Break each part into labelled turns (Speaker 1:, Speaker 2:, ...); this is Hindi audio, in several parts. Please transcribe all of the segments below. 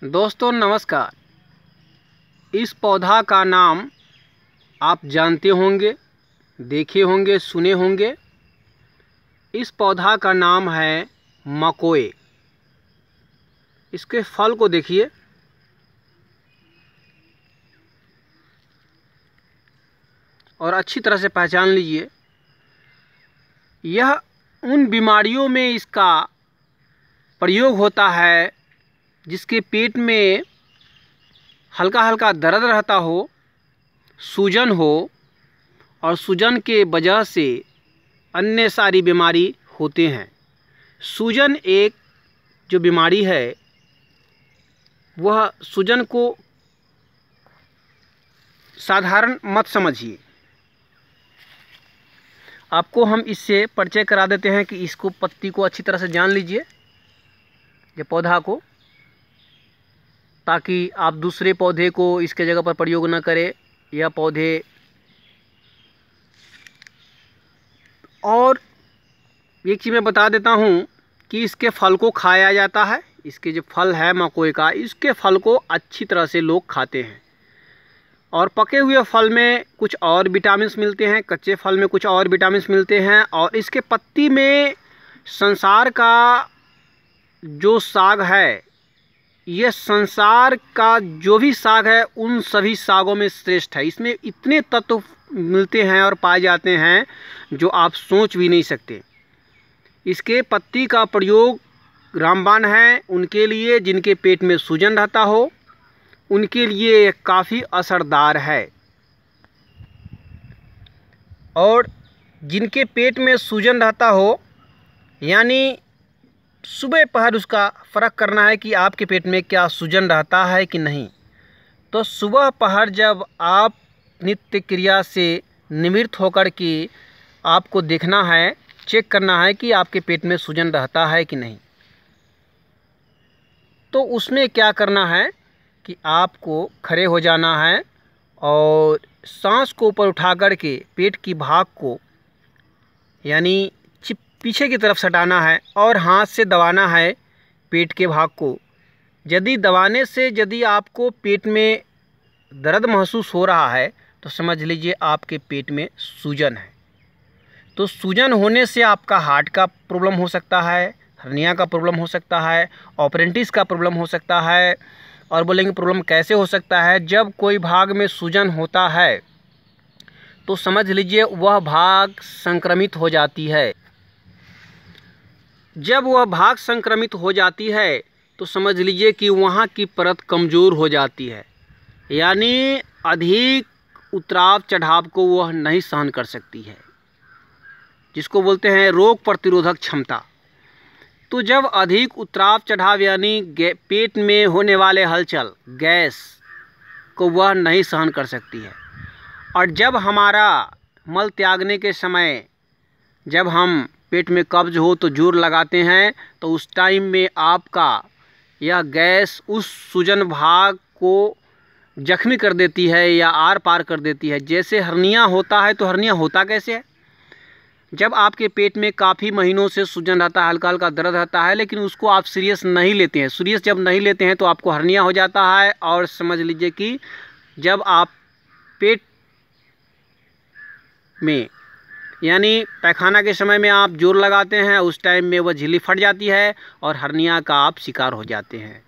Speaker 1: दोस्तों नमस्कार। इस पौधा का नाम आप जानते होंगे, देखे होंगे, सुने होंगे। इस पौधा का नाम है मकोए। इसके फल को देखिए, और अच्छी तरह से पहचान लीजिए। यह उन बीमारियों में इसका प्रयोग होता है जिसके पेट में हल्का हल्का दर्द रहता हो, सूजन हो, और सूजन के वजह से अन्य सारी बीमारी होते हैं। सूजन एक जो बीमारी है, वह सूजन को साधारण मत समझिए। आपको हम इससे परिचय करा देते हैं कि इसको पत्ती को अच्छी तरह से जान लीजिए, ये पौधा को, ताकि आप दूसरे पौधे को इसके जगह पर प्रयोग न करें। यह पौधे और एक चीज़ मैं बता देता हूँ कि इसके फल को खाया जाता है। इसके जो फल है मकोए का, इसके फल को अच्छी तरह से लोग खाते हैं। और पके हुए फल में कुछ और विटामिन्स मिलते हैं, कच्चे फल में कुछ और विटामिन्स मिलते हैं। और इसके पत्ती में संसार का जो साग है, यह संसार का जो भी साग है उन सभी सागों में श्रेष्ठ है। इसमें इतने तत्व मिलते हैं और पाए जाते हैं जो आप सोच भी नहीं सकते। इसके पत्ती का प्रयोग रामबाण है उनके लिए जिनके पेट में सूजन रहता हो, उनके लिए काफ़ी असरदार है। और जिनके पेट में सूजन रहता हो, यानी सुबह पहर उसका फ़र्क करना है कि आपके पेट में क्या सूजन रहता है कि नहीं। तो सुबह पहर जब आप नित्य क्रिया से निवृत्त होकर के आपको देखना है, चेक करना है कि आपके पेट में सूजन रहता है कि नहीं। तो उसमें क्या करना है कि आपको खड़े हो जाना है और सांस को ऊपर उठा कर के पेट की भाग को यानी पीछे की तरफ सटाना है और हाथ से दबाना है पेट के भाग को। यदि दबाने से यदि आपको पेट में दर्द महसूस हो रहा है तो समझ लीजिए आपके पेट में सूजन है। तो सूजन होने से आपका हार्ट का प्रॉब्लम हो सकता है, हर्निया का प्रॉब्लम हो सकता है, ऑपरेंटिस का प्रॉब्लम हो सकता है। और बोलेंगे प्रॉब्लम कैसे हो सकता है? जब कोई भाग में सूजन होता है तो समझ लीजिए वह भाग संक्रमित हो जाती है। जब वह भाग संक्रमित हो जाती है तो समझ लीजिए कि वहाँ की परत कमज़ोर हो जाती है, यानी अधिक उतराव चढ़ाव को वह नहीं सहन कर सकती है, जिसको बोलते हैं रोग प्रतिरोधक क्षमता। तो जब अधिक उतराव चढ़ाव यानी पेट में होने वाले हलचल, गैस को वह नहीं सहन कर सकती है। और जब हमारा मल त्यागने के समय जब हम पेट में कब्ज हो तो जोर लगाते हैं, तो उस टाइम में आपका यह गैस उस सूजन भाग को जख्मी कर देती है या आर पार कर देती है। जैसे हर्निया होता है, तो हर्निया होता कैसे है? जब आपके पेट में काफ़ी महीनों से सूजन रहता है, हल्का हल्का दर्द रहता है, लेकिन उसको आप सीरियस नहीं लेते हैं। सीरियस जब नहीं लेते हैं तो आपको हर्निया हो जाता है। और समझ लीजिए कि जब आप पेट में यानी पैखाना के समय में आप जोर लगाते हैं, उस टाइम में वह झिल्ली फट जाती है और हर्निया का आप शिकार हो जाते हैं।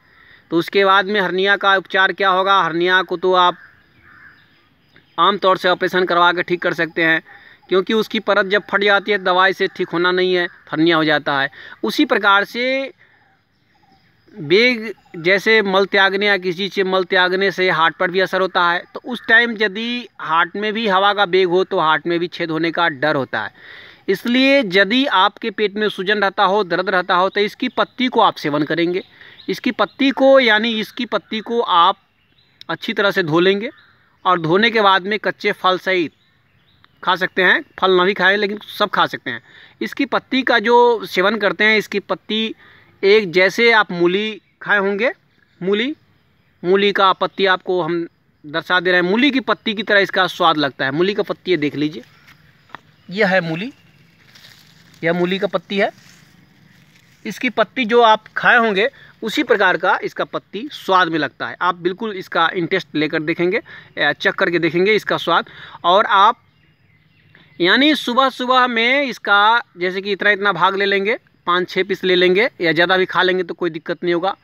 Speaker 1: तो उसके बाद में हर्निया का उपचार क्या होगा? हर्निया को तो आप आमतौर से ऑपरेशन करवा के ठीक कर सकते हैं, क्योंकि उसकी परत जब फट जाती है दवाई से ठीक होना नहीं है, हर्निया हो जाता है। उसी प्रकार से बेग जैसे मल त्यागने या किसी चीज़ से मल त्यागने से हार्ट पर भी असर होता है। तो उस टाइम यदि हार्ट में भी हवा का बेग हो तो हार्ट में भी छेद होने का डर होता है। इसलिए यदि आपके पेट में सूजन रहता हो, दर्द रहता हो, तो इसकी पत्ती को आप सेवन करेंगे। इसकी पत्ती को यानी इसकी पत्ती को आप अच्छी तरह से धो लेंगे और धोने के बाद में कच्चे फल सहित खा सकते हैं। फल ना भी खाएं लेकिन सब खा सकते हैं। इसकी पत्ती का जो सेवन करते हैं, इसकी पत्ती एक जैसे आप मूली खाए होंगे, मूली का पत्ती आपको हम दर्शा दे रहे हैं। मूली की पत्ती की तरह इसका स्वाद लगता है। मूली का पत्ती ये देख लीजिए, यह है मूली, यह मूली का पत्ती है। इसकी पत्ती जो आप खाए होंगे उसी प्रकार का इसका पत्ती स्वाद में लगता है। आप बिल्कुल इसका इंटेस्ट लेकर देखेंगे, चख करके देखेंगे इसका स्वाद। और आप यानी सुबह सुबह में इसका जैसे कि इतना भाग ले लेंगे, 5-6 पीस ले लेंगे या ज़्यादा भी खा लेंगे तो कोई दिक्कत नहीं होगा।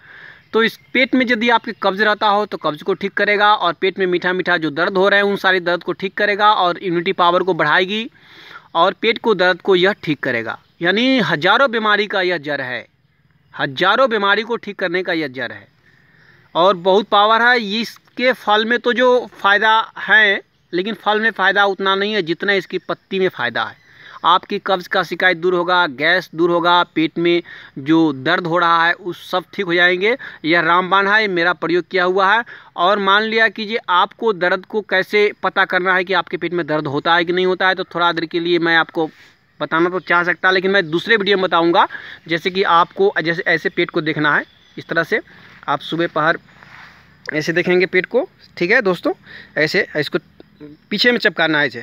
Speaker 1: तो इस पेट में यदि आपके कब्ज़ रहता हो तो कब्ज़ को ठीक करेगा, और पेट में मीठा मीठा जो दर्द हो रहे हैं उन सारे दर्द को ठीक करेगा, और इम्यूनिटी पावर को बढ़ाएगी, और पेट को दर्द को यह ठीक करेगा। यानी हज़ारों बीमारी का यह जड़ है, हज़ारों बीमारी को ठीक करने का यह जड़ है, और बहुत पावर है। इसके फल में तो जो फ़ायदा है, लेकिन फल में फ़ायदा उतना नहीं है जितना इसकी पत्ती में फ़ायदा है। आपकी कब्ज़ का शिकायत दूर होगा, गैस दूर होगा, पेट में जो दर्द हो रहा है उस सब ठीक हो जाएंगे। यह रामबाण है, मेरा प्रयोग किया हुआ है। और मान लिया कीजिए आपको दर्द को कैसे पता करना है कि आपके पेट में दर्द होता है कि नहीं होता है, तो थोड़ा देर के लिए मैं आपको बताना तो चाह सकता, लेकिन मैं दूसरे वीडियो में बताऊँगा। जैसे कि आपको जैसे ऐसे पेट को देखना है, इस तरह से आप सुबह पहर ऐसे देखेंगे पेट को, ठीक है दोस्तों। ऐसे इसको पीछे में चिपकाना है ऐसे,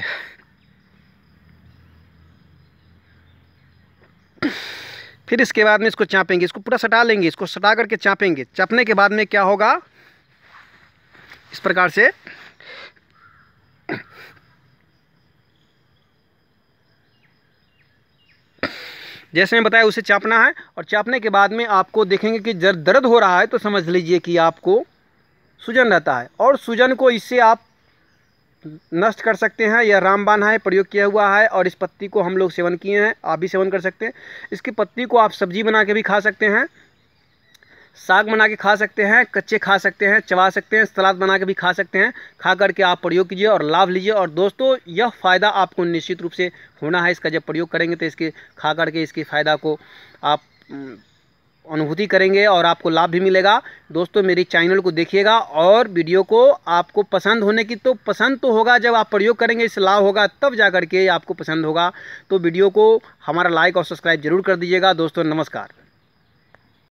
Speaker 1: फिर इसके बाद में इसको चापेंगे, इसको पूरा सटा लेंगे, इसको सटा करके चापेंगे। चापने के बाद में क्या होगा, इस प्रकार से जैसे मैं बताया उसे चापना है। और चापने के बाद में आपको देखेंगे कि जब दर्द हो रहा है तो समझ लीजिए कि आपको सूजन रहता है, और सूजन को इससे आप नष्ट कर सकते हैं। यह रामबाण है, प्रयोग किया हुआ है, और इस पत्ती को हम लोग सेवन किए हैं, आप भी सेवन कर सकते हैं। इसकी पत्ती को आप सब्जी बना के भी खा सकते हैं, साग बना के खा सकते हैं, कच्चे खा सकते हैं, चबा सकते हैं, सलाद बना के भी खा सकते हैं। खा करके आप प्रयोग कीजिए और लाभ लीजिए। और दोस्तों यह फ़ायदा आपको निश्चित रूप से होना है, इसका जब प्रयोग करेंगे तो इसके खा करके इसके फ़ायदा को आप अनुभूति करेंगे और आपको लाभ भी मिलेगा। दोस्तों मेरी चैनल को देखिएगा, और वीडियो को आपको पसंद होने की तो पसंद तो होगा, जब आप प्रयोग करेंगे इससे लाभ होगा तब जा करके आपको पसंद होगा। तो वीडियो को हमारा लाइक और सब्सक्राइब जरूर कर दीजिएगा। दोस्तों नमस्कार।